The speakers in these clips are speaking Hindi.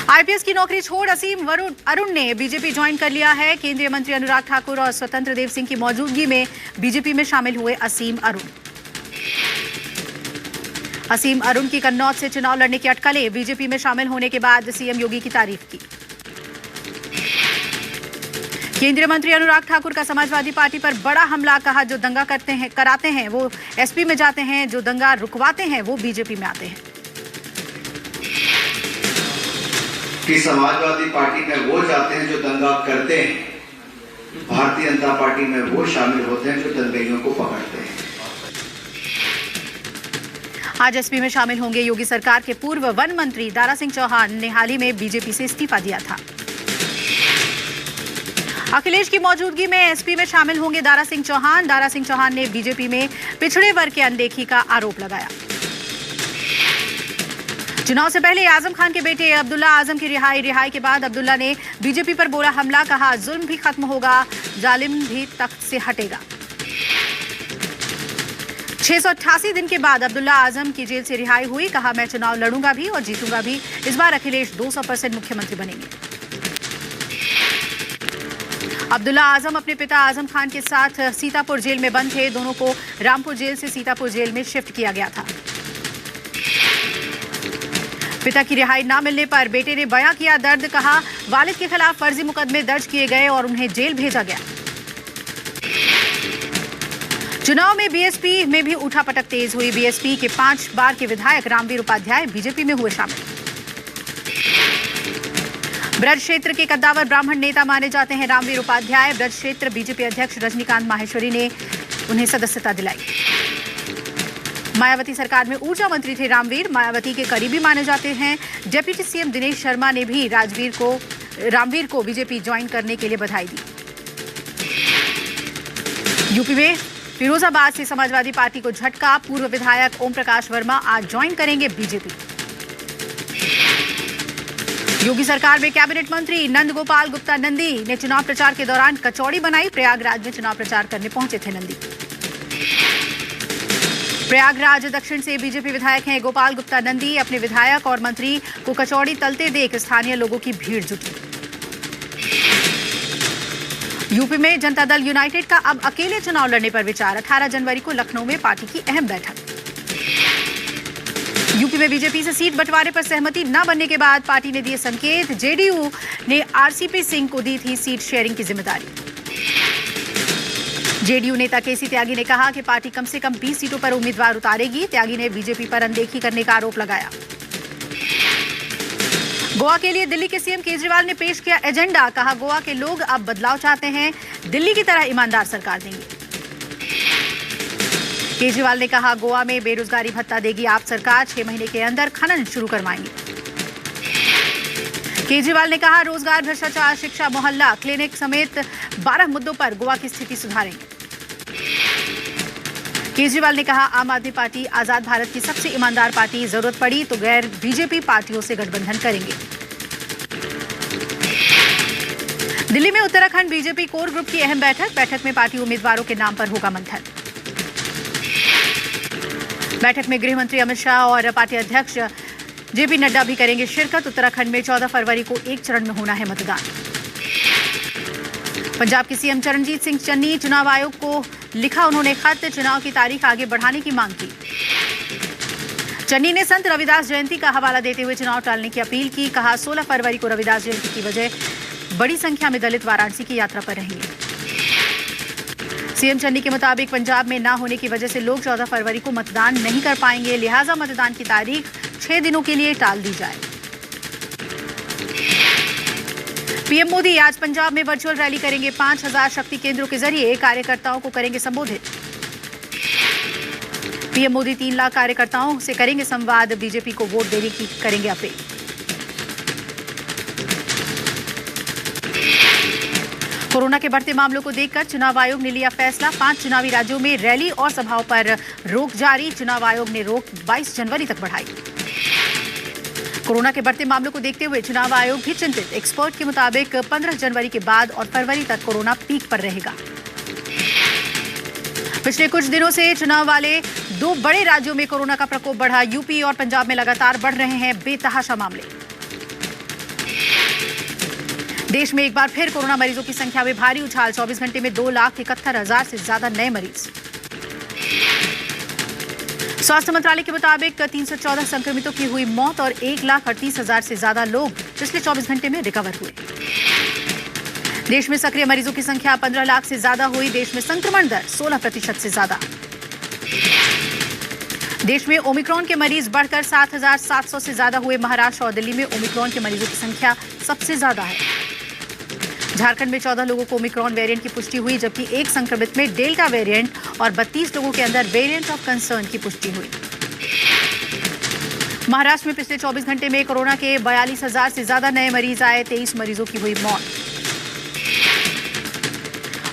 आईपीएस की नौकरी छोड़ असीम अरुण ने बीजेपी ज्वाइन कर लिया है। केंद्रीय मंत्री अनुराग ठाकुर और स्वतंत्र देव सिंह की मौजूदगी में बीजेपी में शामिल हुए असीम अरुण की कन्नौज से चुनाव लड़ने की अटकलें। बीजेपी में शामिल होने के बाद सीएम योगी की तारीफ की। केंद्रीय मंत्री अनुराग ठाकुर का समाजवादी पार्टी पर बड़ा हमला। कहा, जो दंगा कराते हैं वो एसपी में जाते हैं, जो दंगा रुकवाते हैं वो बीजेपी में आते हैं। कि समाजवादी पार्टी में वो जाते हैं जो दंगा करते हैं, भारतीय जनता पार्टी में वो शामिल होते हैं जो दंगइयों को पकड़ते हैं। आज एसपी में शामिल होंगे योगी सरकार के पूर्व वन मंत्री दारा सिंह चौहान ने हाल ही में बीजेपी से इस्तीफा दिया था। अखिलेश की मौजूदगी में एसपी में शामिल होंगे दारा सिंह चौहान। दारा सिंह चौहान ने बीजेपी में पिछड़े वर्ग की अनदेखी का आरोप लगाया। चुनाव से पहले आजम खान के बेटे अब्दुल्ला आजम की रिहाई के बाद अब्दुल्ला ने बीजेपी पर बोला हमला। कहा, जुल्म भी खत्म होगा, जालिम भी तख्त से हटेगा। 688 दिन के बाद अब्दुल्ला आजम की जेल से रिहाई हुई। कहा, मैं चुनाव लड़ूंगा भी और जीतूंगा भी। इस बार अखिलेश 200% मुख्यमंत्री बनेंगे। अब्दुल्ला आजम अपने पिता आजम खान के साथ सीतापुर जेल में बंद थे। दोनों को रामपुर जेल से सीतापुर जेल में शिफ्ट किया गया था। पिता की रिहाई न मिलने पर बेटे ने बयां किया दर्द। कहा, वालिद के खिलाफ फर्जी मुकदमे दर्ज किए गए और उन्हें जेल भेजा गया। चुनाव में बीएसपी में भी उठापटक तेज हुई। बीएसपी के 5 बार के विधायक रामवीर उपाध्याय बीजेपी में हुए शामिल। ब्रज क्षेत्र के कद्दावर ब्राह्मण नेता माने जाते हैं रामवीर उपाध्याय। ब्रज क्षेत्र बीजेपी अध्यक्ष रजनीकांत माहेश्वरी ने उन्हें सदस्यता दिलाई। मायावती सरकार में ऊर्जा मंत्री थे रामवीर। मायावती के करीबी माने जाते हैं। डिप्टी सीएम दिनेश शर्मा ने भी रामवीर को बीजेपी ज्वाइन करने के लिए बधाई दी। यूपी में फिरोजाबाद से समाजवादी पार्टी को झटका। पूर्व विधायक ओम प्रकाश वर्मा आज ज्वाइन करेंगे बीजेपी। योगी सरकार में कैबिनेट मंत्री नंद गोपाल गुप्ता नंदी ने चुनाव प्रचार के दौरान कचौड़ी बनाई। प्रयागराज में चुनाव प्रचार करने पहुंचे थे नंदी। प्रयागराज दक्षिण से बीजेपी विधायक हैं गोपाल गुप्ता नंदी। अपने विधायक और मंत्री को कचौड़ी तलते देख स्थानीय लोगों की भीड़ जुटी। यूपी में जनता दल यूनाइटेड का अब अकेले चुनाव लड़ने पर विचार। 18 जनवरी को लखनऊ में पार्टी की अहम बैठक। यूपी में बीजेपी से सीट बंटवारे पर सहमति न बनने के बाद पार्टी ने दिए संकेत। जेडीयू ने आरसीपी सिंह को दी थी सीट शेयरिंग की जिम्मेदारी। जेडीयू नेता केसी त्यागी ने कहा कि पार्टी कम से कम 20 सीटों पर उम्मीदवार उतारेगी। त्यागी ने बीजेपी पर अनदेखी करने का आरोप लगाया। गोवा के लिए दिल्ली के सीएम केजरीवाल ने पेश किया एजेंडा। कहा, गोवा के लोग अब बदलाव चाहते हैं, दिल्ली की तरह ईमानदार सरकार देंगे। केजरीवाल ने कहा, गोवा में बेरोजगारी भत्ता देगी आप सरकार। 6 महीने के अंदर खनन शुरू करवाएंगे। केजरीवाल ने कहा, रोजगार, भ्रष्टाचार, शिक्षा, मोहल्ला क्लिनिक समेत 12 मुद्दों पर गोवा की स्थिति सुधारेंगे। केजरीवाल ने कहा, आम आदमी पार्टी आजाद भारत की सबसे ईमानदार पार्टी। जरूरत पड़ी तो गैर बीजेपी पार्टियों से गठबंधन करेंगे। दिल्ली में उत्तराखंड बीजेपी कोर ग्रुप की अहम बैठक में पार्टी उम्मीदवारों के नाम पर होगा मंथन। बैठक में गृह मंत्री अमित शाह और पार्टी अध्यक्ष जेपी नड्डा भी करेंगे शिरकत। उत्तराखंड में 14 फरवरी को एक चरण में होना है मतदान। पंजाब के सीएम चरणजीत सिंह चन्नी चुनाव आयोग को लिखा उन्होंने खत। चुनाव की तारीख आगे बढ़ाने की मांग की। चन्नी ने संत रविदास जयंती का हवाला देते हुए चुनाव टालने की अपील की। कहा, 16 फरवरी को रविदास जयंती की वजह बड़ी संख्या में दलित वाराणसी की यात्रा पर रहेंगे। सीएम चन्नी के मुताबिक पंजाब में न होने की वजह से लोग 14 फरवरी को मतदान नहीं कर पाएंगे। लिहाजा मतदान की तारीख 6 दिनों के लिए टाल दी जाए। पीएम मोदी आज पंजाब में वर्चुअल रैली करेंगे। 5000 शक्ति केंद्रों के जरिए कार्यकर्ताओं को करेंगे संबोधित। पीएम मोदी 3 लाख कार्यकर्ताओं से करेंगे संवाद। बीजेपी को वोट देने की करेंगे अपील। कोरोना के बढ़ते मामलों को देखकर चुनाव आयोग ने लिया फैसला। 5 चुनावी राज्यों में रैली और सभाओं पर रोक जारी। चुनाव आयोग ने रोक 22 जनवरी तक बढ़ाई। कोरोना के बढ़ते मामलों को देखते हुए चुनाव आयोग भी चिंतित। एक्सपर्ट के मुताबिक 15 जनवरी के बाद और फरवरी तक कोरोना पीक पर रहेगा। पिछले कुछ दिनों से चुनाव वाले 2 बड़े राज्यों में कोरोना का प्रकोप बढ़ा। यूपी और पंजाब में लगातार बढ़ रहे हैं बेतहाशा मामले। देश में एक बार फिर कोरोना मरीजों की संख्या में भारी उछाल। 24 घंटे में 2,71,000 से ज्यादा नए मरीज। स्वास्थ्य मंत्रालय के मुताबिक 314 संक्रमितों की हुई मौत और 1,38,000 से ज्यादा लोग पिछले 24 घंटे में रिकवर हुए। देश में सक्रिय मरीजों की संख्या 15 लाख से ज्यादा हुई। देश में संक्रमण दर 16% से ज्यादा। देश में ओमिक्रॉन के मरीज बढ़कर 7,700 से ज्यादा हुए। महाराष्ट्र और दिल्ली में ओमिक्रॉन के मरीजों की संख्या सबसे ज्यादा है। झारखंड में 14 लोगों को ओमिक्रॉन वेरिएंट की पुष्टि हुई, जबकि एक संक्रमित में डेल्टा वेरिएंट और 32 लोगों के अंदर वेरिएंट ऑफ कंसर्न की पुष्टि हुई। महाराष्ट्र में पिछले 24 घंटे में कोरोना के 42,000 से ज्यादा नए मरीज आए। 23 मरीजों की हुई मौत।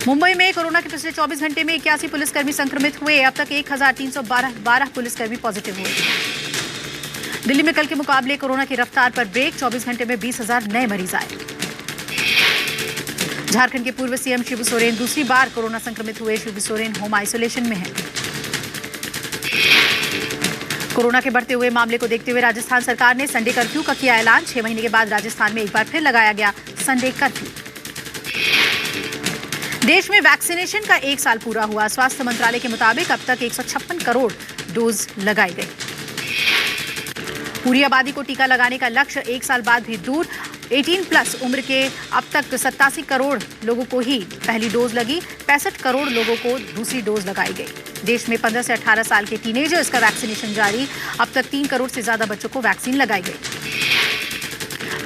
मुंबई में कोरोना के पिछले 24 घंटे में 81 पुलिसकर्मी संक्रमित हुए। अब तक 1,312 पुलिसकर्मी पॉजिटिव हुए। दिल्ली में कल के मुकाबले कोरोना की रफ्तार पर ब्रेक। 24 घंटे में 20,000 नए मरीज आए। झारखंड के पूर्व सीएम शिबू सोरेन दूसरी बार कोरोना संक्रमित हुए। शिबू सोरेन होम आइसोलेशन में हैं। कोरोना के बढ़ते हुए मामले को देखते हुए राजस्थान सरकार ने संडे कर्फ्यू का किया ऐलान। 6 महीने के बाद राजस्थान में एक बार फिर लगाया गया संडे कर्फ्यू। देश में वैक्सीनेशन का 1 साल पूरा हुआ। स्वास्थ्य मंत्रालय के मुताबिक अब तक 156 करोड़ डोज लगाई गई। पूरी आबादी को टीका लगाने का लक्ष्य 1 साल बाद भी दूर। 18+ उम्र के अब तक 87 करोड़ लोगों को ही पहली डोज लगी। 65 करोड़ लोगों को दूसरी डोज लगाई गई। देश में 15 से 18 साल के टीनेजर्स का वैक्सीनेशन जारी। अब तक 3 करोड़ से ज्यादा बच्चों को वैक्सीन लगाई गई।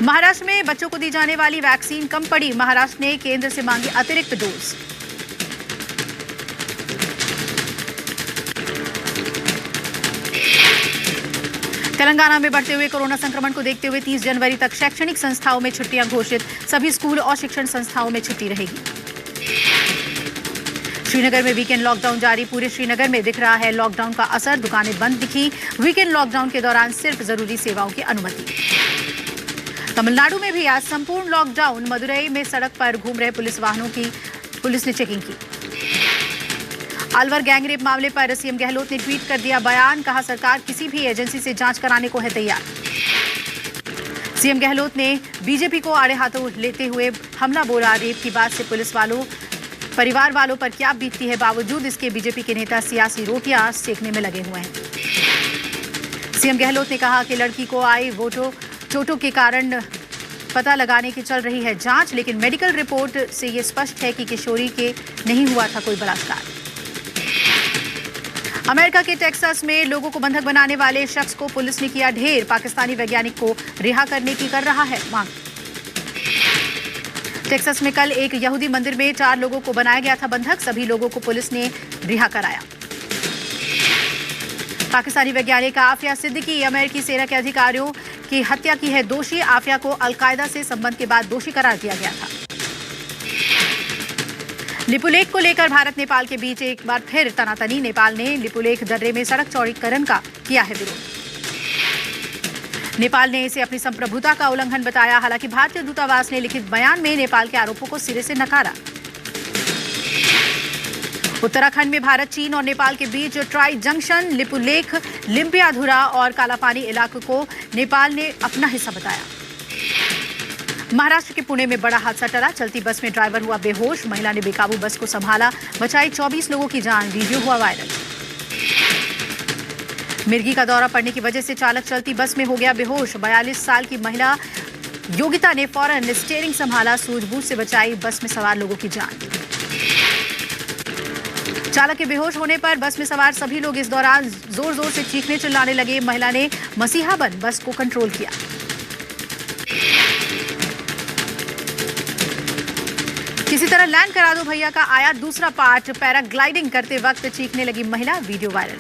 महाराष्ट्र में बच्चों को दी जाने वाली वैक्सीन कम पड़ी। महाराष्ट्र ने केंद्र से मांगी अतिरिक्त डोज। तेलंगाना में बढ़ते हुए कोरोना संक्रमण को देखते हुए 30 जनवरी तक शैक्षणिक संस्थाओं में छुट्टियां घोषित। सभी स्कूल और शिक्षण संस्थाओं में छुट्टी रहेगी। श्रीनगर में वीकेंड लॉकडाउन जारी। पूरे श्रीनगर में दिख रहा है लॉकडाउन का असर। दुकानें बंद दिखी। वीकेंड लॉकडाउन के दौरान सिर्फ जरूरी सेवाओं की अनुमति। तमिलनाडु में भी आज संपूर्ण लॉकडाउन। मदुरई में सड़क पर घूम रहे पुलिस वाहनों की पुलिस ने चेकिंग की। अलवर गैंगरेप मामले पर सीएम गहलोत ने ट्वीट कर दिया बयान। कहा सरकार किसी भी एजेंसी से जांच कराने को है तैयार। सीएम गहलोत ने बीजेपी को आड़े हाथों लेते हुए हमला बोला। रेप की बात से पुलिस वालों परिवार वालों पर क्या बीतती है। बावजूद इसके बीजेपी के नेता सियासी रोटियां सेकने में लगे हुए हैं। सीएम गहलोत ने कहा कि लड़की को आई चोटों के कारण पता लगाने की चल रही है जांच, लेकिन मेडिकल रिपोर्ट से ये स्पष्ट है कि किशोरी के नहीं हुआ था कोई बलात्कार। अमेरिका के टेक्सास में लोगों को बंधक बनाने वाले शख्स को पुलिस ने किया ढेर। पाकिस्तानी वैज्ञानिक को रिहा करने की कर रहा है मांग। टेक्सास में कल एक यहूदी मंदिर में 4 लोगों को बनाया गया था बंधक। सभी लोगों को पुलिस ने रिहा कराया। पाकिस्तानी वैज्ञानिक आफिया सिद्दीकी अमेरिकी सेना के अधिकारियों की हत्या की है दोषी। आफिया को अलकायदा से संबंध के बाद दोषी करार दिया गया था। लिपुलेख को लेकर भारत नेपाल के बीच एक बार फिर तनातनी। नेपाल ने लिपुलेख दर्रे में सड़क चौड़ीकरण का किया है विरोध। नेपाल ने इसे अपनी संप्रभुता का उल्लंघन बताया। हालांकि भारतीय दूतावास ने लिखित बयान में नेपाल के आरोपों को सिरे से नकारा। उत्तराखंड में भारत, चीन और नेपाल के बीच ट्राई जंक्शन लिपुलेख, लिम्पियाधुरा और कालापानी इलाकों को नेपाल ने अपना हिस्सा बताया। महाराष्ट्र के पुणे में बड़ा हादसा टला। चलती बस में ड्राइवर हुआ बेहोश। महिला ने बेकाबू बस को संभाला, बचाई 24 लोगों की जान। वीडियो हुआ वायरल। मिर्गी का दौरा पड़ने की वजह से चालक चलती बस में हो गया बेहोश। 42 साल की महिला योगिता ने फौरन स्टीयरिंग संभाला, सूझबूझ से बचाई बस में सवार लोगों की जान। चालक के बेहोश होने पर बस में सवार सभी लोग इस दौरान जोर जोर से चीखने चिल्लाने लगे। महिला ने मसीहा बन बस को कंट्रोल किया। किसी तरह लैंड करा दो भैया का आया दूसरा पार्ट। पैराग्लाइडिंग करते वक्त चीखने लगी महिला। Video viral.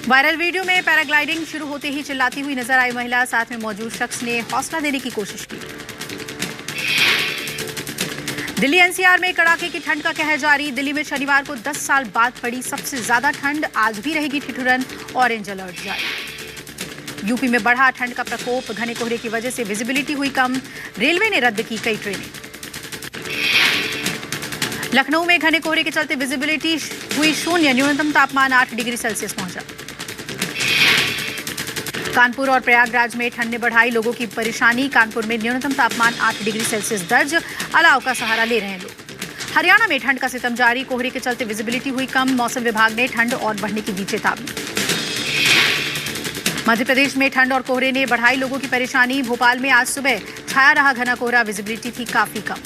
वायरल वीडियो में पैराग्लाइडिंग शुरू होते ही चिल्लाती हुई नजर आई महिला। साथ में मौजूद शख्स ने हौसला देने की कोशिश की। दिल्ली एनसीआर में कड़ाके की ठंड का कहर जारी। दिल्ली में शनिवार को 10 साल बाद पड़ी सबसे ज्यादा ठंड। आज भी रहेगी ठिठुरन। ऑरेंज अलर्ट जारी। यूपी में बढ़ा ठंड का प्रकोप, घने कोहरे की वजह से विजिबिलिटी हुई कम, रेलवे ने रद्द की कई ट्रेनें। लखनऊ में घने कोहरे के चलते विजिबिलिटी हुई शून्य, न्यूनतम तापमान 8 डिग्री सेल्सियस पहुंचा। कानपुर और प्रयागराज में ठंड ने बढ़ाई लोगों की परेशानी, कानपुर में न्यूनतम तापमान 8 डिग्री सेल्सियस दर्ज, अलाव का सहारा ले रहे हैं लोग। हरियाणा में ठंड का सितम जारी, कोहरे के चलते विजिबिलिटी हुई कम, मौसम विभाग ने ठंड और बढ़ने की दी चेतावनी। मध्य प्रदेश में ठंड और कोहरे ने बढ़ाई लोगों की परेशानी, भोपाल में आज सुबह छाया रहा घना कोहरा, विजिबिलिटी थी काफी कम।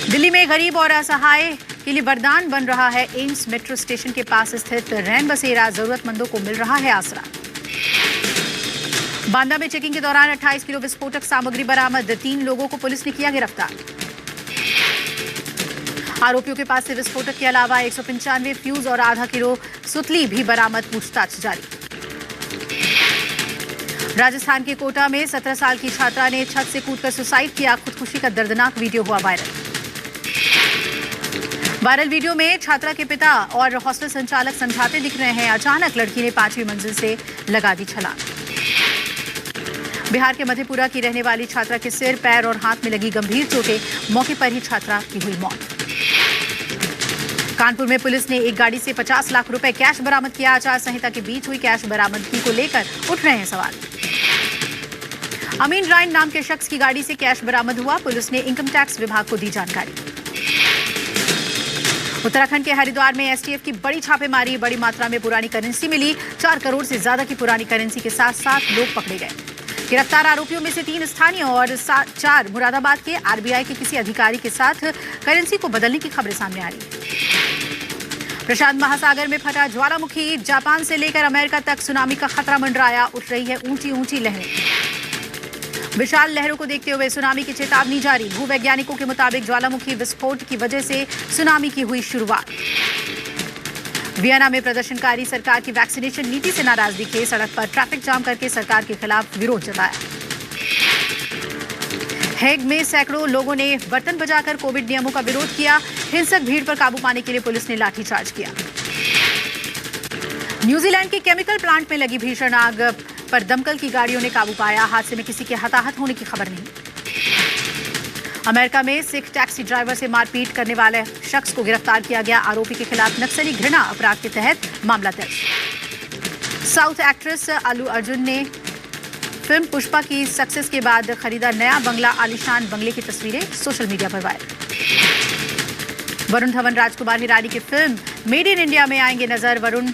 दिल्ली में गरीब और असहाय के लिए वरदान बन रहा है एम्स मेट्रो स्टेशन के पास स्थित रैन बसेरा, जरूरतमंदों को मिल रहा है आसरा। बांदा में चेकिंग के दौरान 28 किलो विस्फोटक सामग्री बरामद, 3 लोगों को पुलिस ने किया गिरफ्तार। आरोपियों के पास से विस्फोटक के अलावा 195 फ्यूज और आधा किलो सुतली भी बरामद, पूछताछ जारी। राजस्थान के कोटा में 17 साल की छात्रा ने छत से कूदकर सुसाइड किया, खुदकुशी का दर्दनाक वीडियो हुआ वायरल वीडियो में छात्रा के पिता और हॉस्टल संचालक समझाते दिख रहे हैं, अचानक लड़की ने 5वीं मंजिल से लगा दी छलांग। बिहार के मधेपुरा की रहने वाली छात्रा के सिर, पैर और हाथ में लगी गंभीर चोटें, मौके पर ही छात्रा की हुई मौत। कानपुर में पुलिस ने एक गाड़ी से 50 लाख रुपए कैश बरामद किया, आचार संहिता के बीच हुई कैश बरामदगी को लेकर उठ रहे हैं सवाल। अमीन राइन नाम के शख्स की गाड़ी से कैश बरामद हुआ, पुलिस ने इनकम टैक्स विभाग को दी जानकारी। उत्तराखंड के हरिद्वार में एसटीएफ की बड़ी छापेमारी, बड़ी मात्रा में पुरानी करेंसी मिली, 4 करोड़ से ज्यादा की पुरानी करेंसी के साथ 7 लोग पकड़े गए। गिरफ्तार आरोपियों में से 3 स्थानीय और 4 मुरादाबाद के आरबीआई के किसी अधिकारी के साथ करेंसी को बदलने की खबरें सामने आ रही। प्रशांत महासागर में फटा ज्वालामुखी, जापान से लेकर अमेरिका तक सुनामी का खतरा मंडराया, उठ रही है ऊंची ऊंची लहरें। विशाल लहरों को देखते हुए सुनामी की चेतावनी जारी, भूवैज्ञानिकों के मुताबिक ज्वालामुखी विस्फोट की वजह से सुनामी की हुई शुरुआत। वियना में प्रदर्शनकारी सरकार की वैक्सीनेशन नीति से नाराज दिखे, सड़क पर ट्रैफिक जाम करके सरकार के खिलाफ विरोध जताया। हेग में सैकड़ों लोगों ने बर्तन बजाकर कोविड नियमों का विरोध किया, हिंसक भीड़ पर काबू पाने के लिए पुलिस ने लाठीचार्ज किया। न्यूजीलैंड के केमिकल प्लांट में लगी भीषण आग पर दमकल की गाड़ियों ने काबू पाया, हादसे में किसी के हताहत होने की खबर नहीं। अमेरिका में सिख टैक्सी ड्राइवर से मारपीट करने वाले शख्स को गिरफ्तार किया गया, आरोपी के खिलाफ नक्सली घृणा अपराध के तहत मामला दर्ज। साउथ एक्ट्रेस अल्लू अर्जुन ने फिल्म पुष्पा की सक्सेस के बाद खरीदा नया बंगला, आलीशान बंगले की तस्वीरें सोशल मीडिया पर वायरल। वरुण धवन राजकुमार हिरानी की फिल्म मेड इन इंडिया में आएंगे नजर, वरुण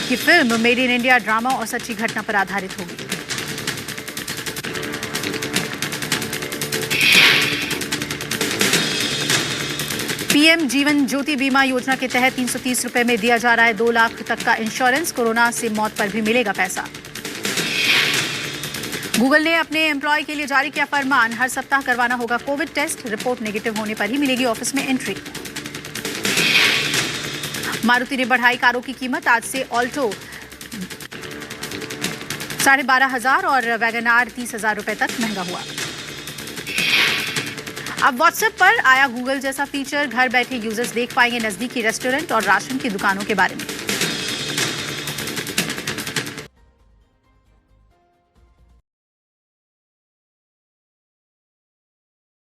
की film made in India drama और सच्ची घटना पर आधारित होगी। पीएम जीवन ज्योति बीमा योजना के तहत 330 रुपए में दिया जा रहा है 2 लाख तक का इंश्योरेंस, कोरोना से मौत पर भी मिलेगा पैसा। गूगल ने अपने एम्प्लॉय के लिए जारी किया फरमान, हर सप्ताह करवाना होगा कोविड टेस्ट, रिपोर्ट नेगेटिव होने पर ही मिलेगी ऑफिस में एंट्री। मारुति ने बढ़ाई कारों की कीमत, आज से ऑल्टो 12,500 और वैगनआर 30,000 रुपए तक महंगा हुआ। अब व्हाट्सएप पर आया गूगल जैसा फीचर, घर बैठे यूजर्स देख पाएंगे नजदीकी रेस्टोरेंट और राशन की दुकानों के बारे में।